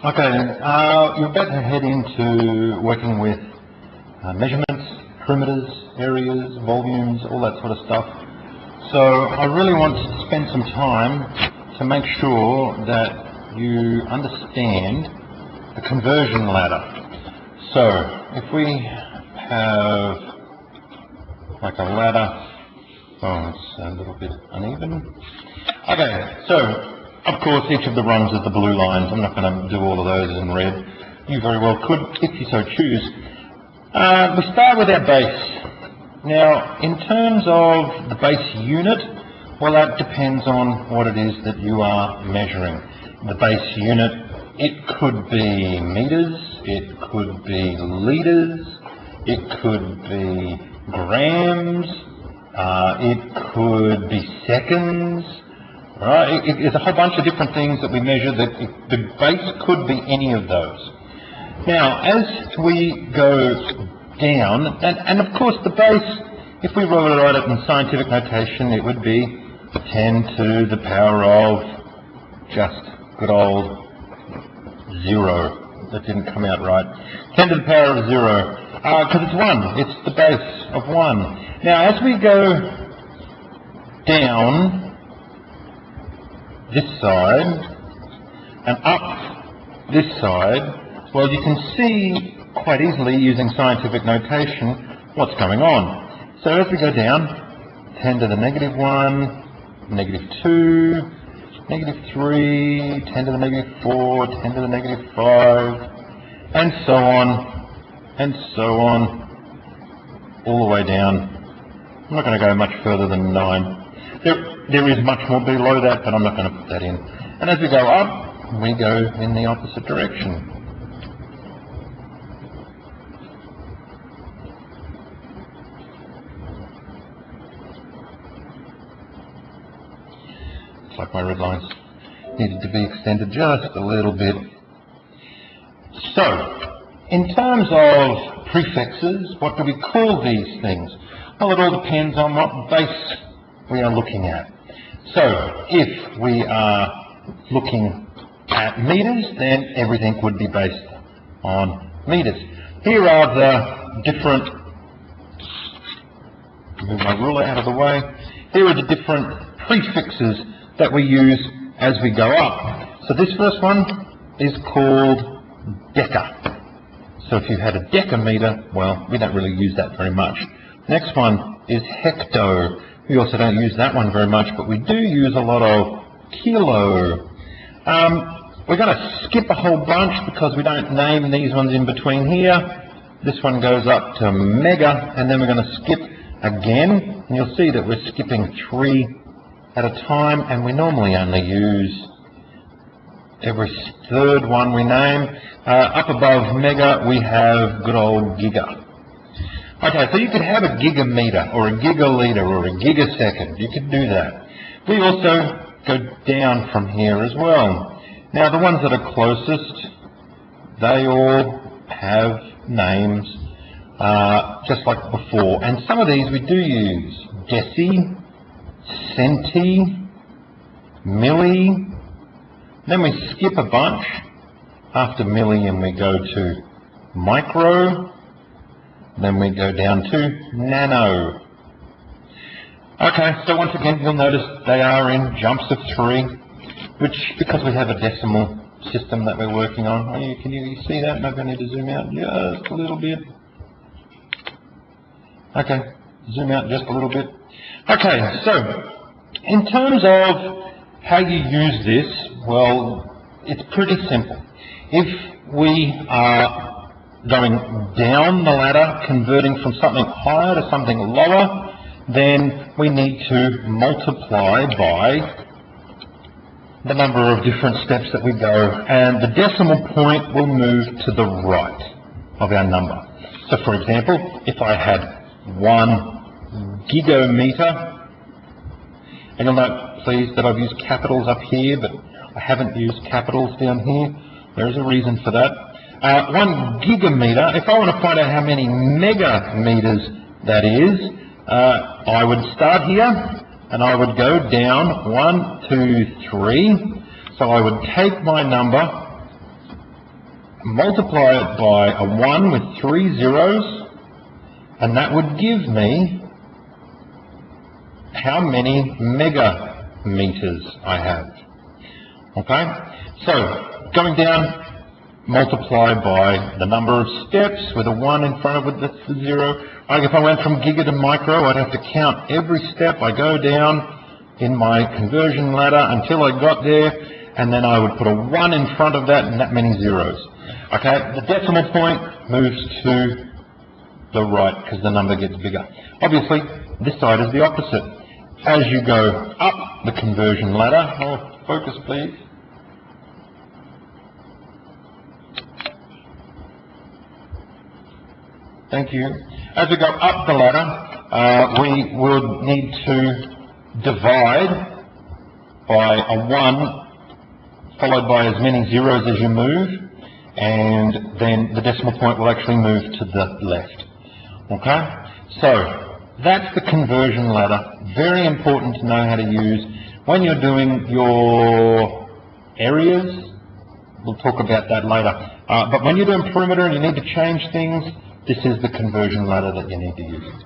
Okay, you're about to head into working with measurements, perimeters, areas, volumes, all that sort of stuff. So I really want to spend some time to make sure that you understand the conversion ladder. So if we have like a ladder, oh, it's a little bit uneven. Okay, so of course, each of the rungs is the blue lines. I'm not going to do all of those in red. You very well could, if you so choose. We start with our base. Now, in terms of the base unit, well, that depends on what it is that you are measuring. The base unit, it could be meters, it could be liters, it could be grams, it could be seconds. Right, there's a whole bunch of different things that we measure that the base could be any of those. Now, as we go down, and of course the base, if we write it in scientific notation, it would be 10 to the power of just good old 0. That didn't come out right. 10 to the power of 0, because it's 1. It's the base of 1. Now, as we go down this side and up this side, well, you can see quite easily using scientific notation what's going on. So as we go down, 10 to the negative 1, negative 2, negative 3, 10 to the negative 4, 10 to the negative 5, and so on, all the way down. I'm not going to go much further than 9. There is much more below that, but I'm not going to put that in. And as we go up, we go in the opposite direction. It's like my red lines needed to be extended just a little bit. So, in terms of prefixes, what do we call these things? Well, it all depends on what base we are looking at. So if we are looking at meters, then everything would be based on meters. Here are the different, move my ruler out of the way, here are the different prefixes that we use as we go up. So this first one is called deca. So if you had a decameter, well, we don't really use that very much. Next one is hecto. We also don't use that one very much, but we do use a lot of kilo. We're going to skip a whole bunch because we don't name these ones in between here. This one goes up to mega, and then we're going to skip again. And you'll see that we're skipping 3 at a time, and we normally only use every third one we name. Up above mega, we have good old giga. Okay, so you could have a gigameter or a gigaliter or a gigasecond. You could do that. We also go down from here as well. Now, the ones that are closest, they all have names just like before. And some of these we do use. Deci, centi, milli. Then we skip a bunch after milli and we go to micro. Then we go down to nano. Okay, so once again, you'll notice they are in jumps of 3, which, because we have a decimal system that we're working on. Oh, can you see that? Maybe I need to zoom out just a little bit. Okay, zoom out just a little bit. Okay, so in terms of how you use this, well, it's pretty simple. If we are going down the ladder, converting from something higher to something lower, then we need to multiply by the number of different steps that we go, and the decimal point will move to the right of our number. So for example, if I had 1 gigameter, and you'll note please that I've used capitals up here, but I haven't used capitals down here. There is a reason for that. 1 gigameter, if I want to find out how many megameters that is, I would start here and I would go down 1, 2, 3. So I would take my number multiply it by a 1 with 3 zeros, and that would give me how many megameters I have. Okay? So, going down, multiply by the number of steps with a 1 in front of it, that's the 0. Like if I went from giga to micro, I'd have to count every step I go down in my conversion ladder until I got there, and then I would put a 1 in front of that and that many zeros. Okay, the decimal point moves to the right because the number gets bigger. Obviously, this side is the opposite. As you go up the conversion ladder, oh, focus please. Thank you. As we go up the ladder, we will need to divide by a 1 followed by as many zeros as you move, and then the decimal point will actually move to the left. Okay? So, that's the conversion ladder. Very important to know how to use when you're doing your areas. We'll talk about that later. But when you're doing perimeter and you need to change things, this is the conversion ladder that you need to use.